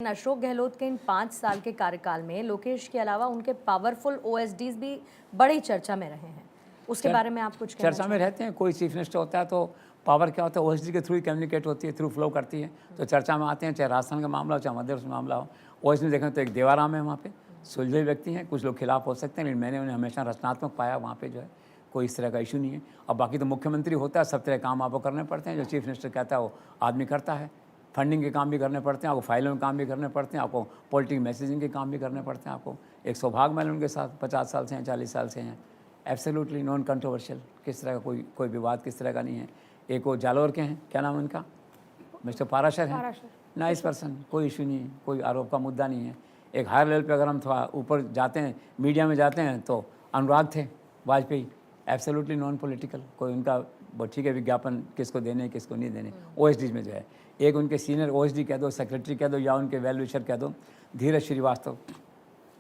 अशोक गहलोत के इन 5 साल के कार्यकाल में लोकेश के अलावा उनके पावरफुल ओएसडीज भी बड़ी चर्चा में रहे हैं। उसके बारे में आप कुछ कहना चर्चा में रहते हैं। कोई चीफ मिनिस्टर होता है तो पावर क्या होता है, ओएसडी के थ्रू ही कम्युनिकेट होती है, थ्रू फ्लो करती है, तो चर्चा में आते हैं। चाहे राजस्थान का मामला हो, चाहे मध्य प्रदेश मामला हो। ओएसडी देखें तो एक देवाराम है वहाँ पे, सुलझे व्यक्ति हैं। कुछ लोग खिलाफ हो सकते हैं, लेकिन मैंने उन्हें हमेशा रचनात्मक पाया। वहाँ पे जो है कोई इस तरह का इशू नहीं है। अब बाकी तो मुख्यमंत्री होता है, सब तरह काम आपको करने पड़ते हैं। जो चीफ मिनिस्टर कहता है वो आदमी करता है। फंडिंग के काम भी करने पड़ते हैं आपको, फाइलों में काम भी करने पड़ते हैं आपको, पॉलिटिकल मैसेजिंग के काम भी करने पड़ते हैं आपको। एक सौभाग्य मैंने उनके साथ 50 साल से हैं, 40 साल से हैं। एब्सोल्युटली नॉन कंट्रोवर्शियल, किस तरह का कोई विवाद किस तरह का नहीं है। एक वो जालौर के हैं, क्या नाम है उनका, मिस्टर पाराशर हैं, नाइस पर्सन, कोई इशू नहीं है, कोई आरोप का मुद्दा नहीं है। एक हायर लेवल पे अगर हम थोड़ा ऊपर जाते हैं, मीडिया में जाते हैं, तो अनुराग थे वाजपेयी, एब्सोल्युटली नॉन पॉलिटिकल। कोई उनका ठीक है विज्ञापन किसको देने किसको नहीं देने। ओएसडी में जो है एक उनके सीनियर ओएसडी कह दो, सेक्रेटरी कह दो, या उनके वेल विशर कह दो, धीरज श्रीवास्तव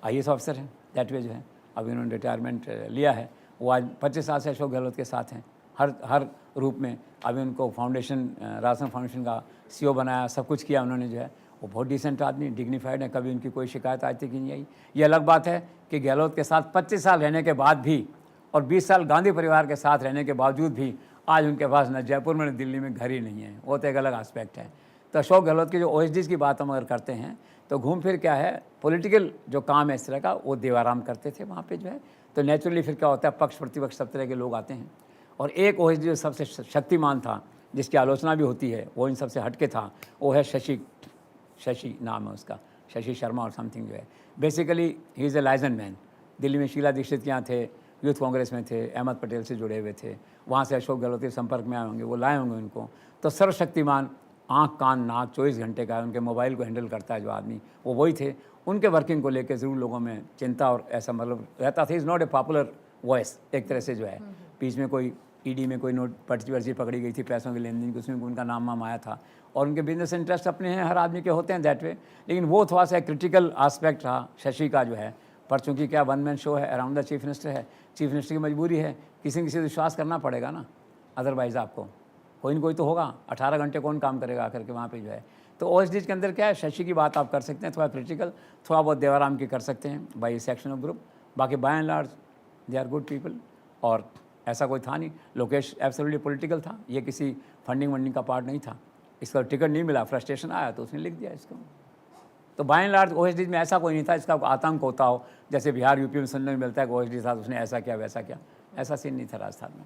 आईएएस ऑफिसर हैं, दैट वे जो है अभी उन्होंने रिटायरमेंट लिया है। वो आज 25 साल से अशोक गहलोत के साथ हैं हर रूप में। अभी उनको फाउंडेशन, राजस्थान फाउंडेशन का सीईओ बनाया, सब कुछ किया उन्होंने जो है। वो बहुत डिसेंट आदमी, डिग्निफाइड है, कभी उनकी कोई शिकायत आज तक ही नहीं आई। ये अलग बात है कि गहलोत के साथ 25 साल रहने के बाद भी और 20 साल गांधी परिवार के साथ रहने के बावजूद भी आज उनके पास न जयपुर में न दिल्ली में घर ही नहीं है। वो तो एक अलग एस्पेक्ट है। तो अशोक गहलोत की जो ओएसडीज़ की बात हम अगर करते हैं तो घूम फिर क्या है, पॉलिटिकल जो काम है इस तरह का वो देवाराम करते थे वहाँ पे जो है। तो नेचुरली फिर क्या होता है, पक्ष प्रतिपक्ष सब तरह के लोग आते हैं। और एक ओएसडी जो सबसे शक्तिमान था, जिसकी आलोचना भी होती है, वो इन सबसे हटके था, वो है शशि नाम है उसका, शशि शर्मा और समथिंग जो है। Basically he is a liaison man. Delhi में शीला दीक्षित के यहाँ थे, यूथ कांग्रेस में थे, अहमद पटेल से जुड़े हुए थे, वहाँ से अशोक गहलोत के संपर्क में आए होंगे, वो लाए होंगे उनको। तो सर्वशक्तिमान, आँख कान नाक 24 घंटे का, उनके मोबाइल को हैंडल करता है जो आदमी, वो वही थे। उनके वर्किंग को लेकर ज़रूर लोगों में चिंता और ऐसा मतलब रहता था। Is not a popular voice एक तरह से जो है। बीच में कोई ईडी में कोई नोट पर्ची पकड़ी गई थी पैसों के लेन देन की, उसमें उनका नाम आया था। और उनके बिजनेस इंटरेस्ट अपने हैं, हर आदमी के होते हैं दैट वे। लेकिन वो थोड़ा सा क्रिटिकल आस्पेक्ट रहा शशि का जो है। पर चूँकि क्या वन मैन शो है, अराउंड द चीफ मिनिस्टर है, चीफ मिनिस्टर की मजबूरी है, किसी न किसी विश्वास करना पड़ेगा ना, अदरवाइज़ आपको कोई न कोई तो होगा। 18 घंटे कौन काम करेगा आकर के वहाँ पे जो है। तो ओएसडीज के अंदर क्या है, शशि की बात आप कर सकते हैं, थोड़ा क्रिटिकल, थोड़ा बहुत देवाराम की कर सकते हैं बाई सेक्शन ऑफ ग्रुप। बाकी by and large they are good people. और ऐसा कोई था नहीं। लोकेश एब्सोल्युटली पॉलिटिकल था, ये किसी फंडिंग वंडिंग का पार्ट नहीं था। इसका टिकट नहीं मिला, फ्रस्ट्रेशन आया तो उसने लिख दिया इसको। तो बाय एंड लार्ज ओएसडीज में ऐसा कोई नहीं था इसका आतंक होता हो, जैसे बिहार यूपी में सुनने में मिलता है कि ओएसडी साथ उसने ऐसा किया वैसा किया। ऐसा सीन नहीं था राजस्थान में।